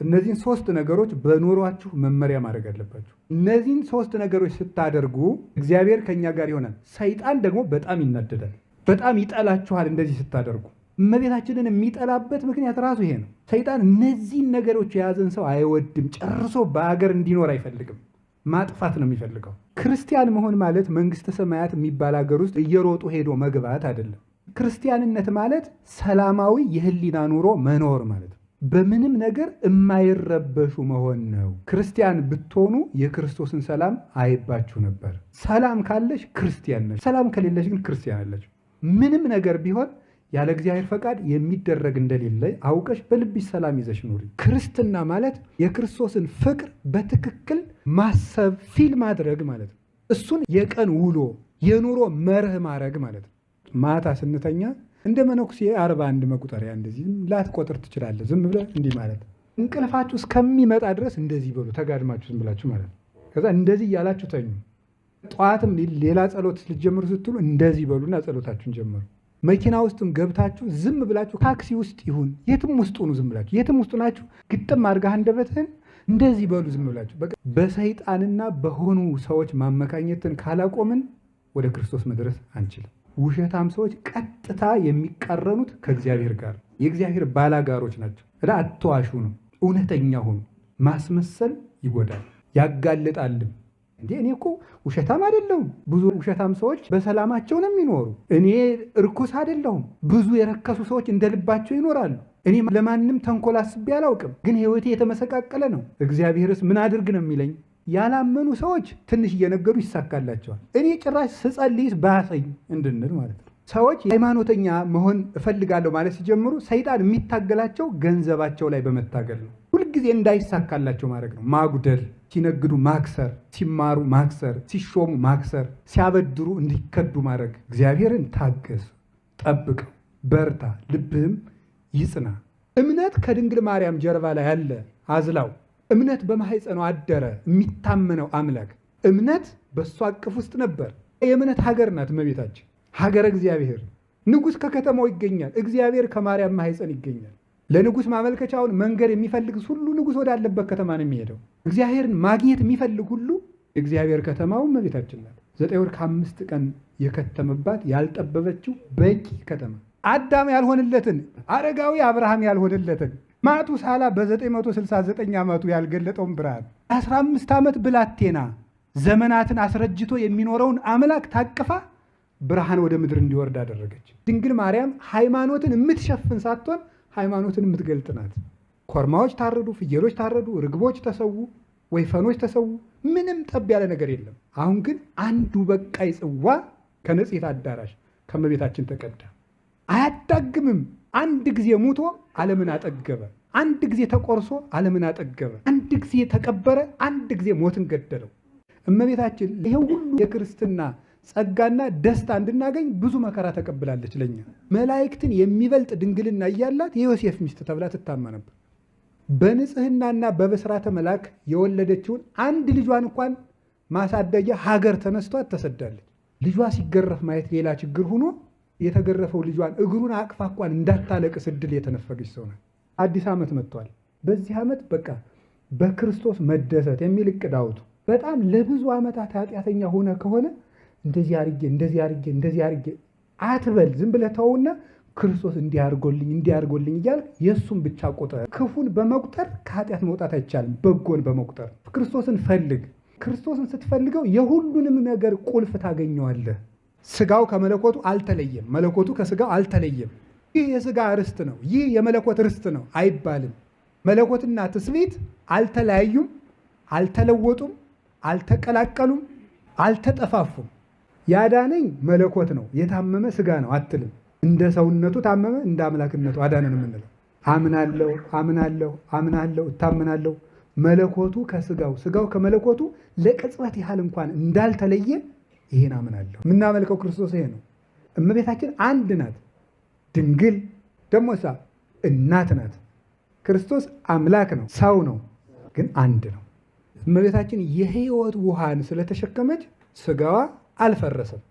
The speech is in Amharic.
እነዚህን ሶስት ነገሮች በኑሯችሁ መመሪያ ማድረግ አለባችሁ። እነዚህን ሶስት ነገሮች ስታደርጉ እግዚአብሔር ከኛ ጋር ይሆናል። ሰይጣን ደግሞ በጣም ይናደዳል፣ በጣም ይጠላችኋል። እንደዚህ ስታደርጉ እመቤታችንን የሚጠላበት ምክንያት ራሱ ይሄ ነው። ሰይጣን እነዚህን ነገሮች የያዘን ሰው አይወድም። ጨርሶ በአገር እንዲኖር አይፈልግም። ማጥፋት ነው የሚፈልገው። ክርስቲያን መሆን ማለት መንግስተ ሰማያት የሚባል ሀገር ውስጥ እየሮጡ ሄዶ መግባት አይደለም። ክርስቲያንነት ማለት ሰላማዊ የህሊና ኑሮ መኖር ማለት ነው። በምንም ነገር የማይረበሹ መሆን ነው። ክርስቲያን ብትሆኑ የክርስቶስን ሰላም አይባችሁ ነበር። ሰላም ካለሽ ክርስቲያን ነሽ፣ ሰላም ከሌለሽ ግን ክርስቲያን አለች። ምንም ነገር ቢሆን ያለ እግዚአብሔር ፈቃድ የሚደረግ እንደሌለ አውቀሽ በልብሽ ሰላም ይዘሽ ኑሪ። ክርስትና ማለት የክርስቶስን ፍቅር በትክክል ማሰብ ፊል ማድረግ ማለት ነው። እሱን የቀን ውሎ የኑሮ መርህ ማድረግ ማለት ነው። ማታ ስንተኛ እንደ መነኩሴ 41 መቁጠሪያ እንደዚህ ላትቆጥር ትችላለህ። ዝም ብለህ እንዲህ ማለት እንቅልፋችሁ እስከሚመጣ ድረስ እንደዚህ በሉ፣ ተጋድማችሁ ዝም ብላችሁ ማለት ነው። ከዛ እንደዚህ እያላችሁ ተኙ። ጠዋትም ሌላ ጸሎት ልትጀምሩ ስትሉ እንደዚህ በሉና ጸሎታችሁን ጀምሩ። መኪና ውስጥም ገብታችሁ ዝም ብላችሁ ታክሲ ውስጥ ይሁን የትም ውስጥ ሆኑ፣ ዝም ብላችሁ የትም ውስጥ ናችሁ ግጥም አድርገህ አንደበትህን እንደዚህ በሉ ዝም ብላችሁ። በቃ በሰይጣንና በሆኑ ሰዎች ማመካኘትን ካላቆምን ወደ ክርስቶስ መድረስ አንችልም። ውሸታም ሰዎች ቀጥታ የሚቃረኑት ከእግዚአብሔር ጋር የእግዚአብሔር ባላጋሮች ናቸው። አትዋሹ ነው፣ እውነተኛ ሁኑ። ማስመሰል ይጎዳል ያጋልጣልም። እንዴ እኔ እኮ ውሸታም አይደለሁም። ብዙ ውሸታም ሰዎች በሰላማቸው ነው የሚኖሩ። እኔ እርኩስ አይደለሁም። ብዙ የረከሱ ሰዎች እንደ ልባቸው ይኖራሉ። እኔ ለማንም ተንኮል አስቤ አላውቅም፣ ግን ሕይወቴ የተመሰቃቀለ ነው። እግዚአብሔርስ ምን አድርግ ነው የሚለኝ? ያላመኑ ሰዎች ትንሽ እየነገሩ ይሳካላቸዋል። እኔ ጭራሽ ስጸልይስ ባሰኝ እንድንል ማለት ነው። ሰዎች ሃይማኖተኛ መሆን እፈልጋለሁ ማለት ሲጀምሩ ሰይጣን የሚታገላቸው ገንዘባቸው ላይ በመታገል ነው። ሁልጊዜ እንዳይሳካላቸው ማድረግ ነው። ማጉደል፣ ሲነግዱ ማክሰር፣ ሲማሩ ማክሰር፣ ሲሾሙ ማክሰር፣ ሲያበድሩ እንዲከዱ ማድረግ። እግዚአብሔርን ታገስ፣ ጠብቀው፣ በርታ፣ ልብህም ይጽና። እምነት ከድንግል ማርያም ጀርባ ላይ አለ አዝላው። እምነት በማህፀኗ አደረ። የሚታመነው አምላክ እምነት በእሷ አቅፍ ውስጥ ነበር። የእምነት ሀገር ናት እመቤታችን፣ ሀገረ እግዚአብሔር። ንጉሥ ከከተማው ይገኛል፣ እግዚአብሔር ከማርያም ማህፀን ይገኛል። ለንጉሥ ማመልከቻውን መንገድ የሚፈልግ ሁሉ ንጉሥ ወዳለበት ከተማ ነው የሚሄደው። እግዚአብሔርን ማግኘት የሚፈልግ ሁሉ እግዚአብሔር ከተማው እመቤታችን ናት። 9 ወር ከ5 ቀን የከተመባት ያልጠበበችው በቂ ከተማ። አዳም ያልሆንለትን፣ አረጋዊ አብርሃም ያልሆንለትን፣ ማቱሳላ በ969 ዓመቱ ያልገለጠውን ብርሃን 15 ዓመት ብላቴና ዘመናትን አስረጅቶ የሚኖረውን አምላክ ታቅፋ ብርሃን ወደ ምድር እንዲወርድ አደረገች። ድንግል ማርያም ሃይማኖትን የምትሸፍን ሳትሆን ሃይማኖትን የምትገልጥ ናት። ኮርማዎች ታረዱ፣ ፍየሎች ታረዱ፣ ርግቦች ተሰዉ፣ ወይፈኖች ተሰዉ። ምንም ጠብ ያለ ነገር የለም። አሁን ግን አንዱ በቃይ ጽዋ ከንጽሕት አዳራሽ ከእመቤታችን ተቀዳ። አያዳግምም። አንድ ጊዜ ሙቶ ዓለምን አጠገበ። አንድ ጊዜ ተቆርሶ ዓለምን አጠገበ። አንድ ጊዜ ተቀበረ። አንድ ጊዜ ሞትን ገደለው። እመቤታችን ይሄው ሁሉ የክርስትና ጸጋና ደስታ እንድናገኝ ብዙ መከራ ተቀብላለች። ለኛ መላእክትን የሚበልጥ ድንግልና እያላት የዮሴፍ ሚስት ተብላ ትታማ ነበር። በንጽህናና በብስራተ መልአክ የወለደችውን አንድ ልጇን እንኳን ማሳደጊያ ሀገር ተነስቷት ተሰዳለች። ልጇ ሲገረፍ ማየት ሌላ ችግር ሆኖ የተገረፈው ልጇን እግሩን አቅፋ እንኳን እንዳታለቅስ ዕድል የተነፈገች ሰው ናት። አዲስ ዓመት መጥቷል። በዚህ ዓመት በቃ በክርስቶስ መደሰት የሚል እቅድ አውጡ። በጣም ለብዙ ዓመታት ኃጢአተኛ ሆነ ከሆነ እንደዚህ አድርጌ አትበል። ዝም ብለህ ተውና ክርስቶስ እንዲያርጎልኝ እያልክ የእሱን ብቻ ቁጥር። ክፉን በመቁጠር ከኃጢአት መውጣት አይቻልም። በጎን በመቁጠር ክርስቶስን ፈልግ። ክርስቶስን ስትፈልገው የሁሉንም ነገር ቁልፍ ታገኘዋለህ። ስጋው ከመለኮቱ አልተለየም፣ መለኮቱ ከስጋው አልተለየም። ይህ የስጋ ርስት ነው፣ ይህ የመለኮት ርስት ነው አይባልም። መለኮትና ትስብእት አልተለያዩም፣ አልተለወጡም፣ አልተቀላቀሉም፣ አልተጠፋፉም። ያዳነኝ መለኮት ነው፣ የታመመ ስጋ ነው አትልም። እንደ ሰውነቱ ታመመ፣ እንደ አምላክነቱ አዳነን የምንለው አምናለሁ እታመናለሁ። መለኮቱ ከስጋው ስጋው ከመለኮቱ ለቅጽበት ያህል እንኳን እንዳልተለየ ይሄን አምናለሁ። የምናመልከው ክርስቶስ ይሄ ነው። እመቤታችን አንድ ናት። ድንግል ደግሞ እናት ናት። ክርስቶስ አምላክ ነው፣ ሰው ነው፣ ግን አንድ ነው። እመቤታችን የሕይወት ውሃን ስለተሸከመች ስጋዋ አልፈረሰም።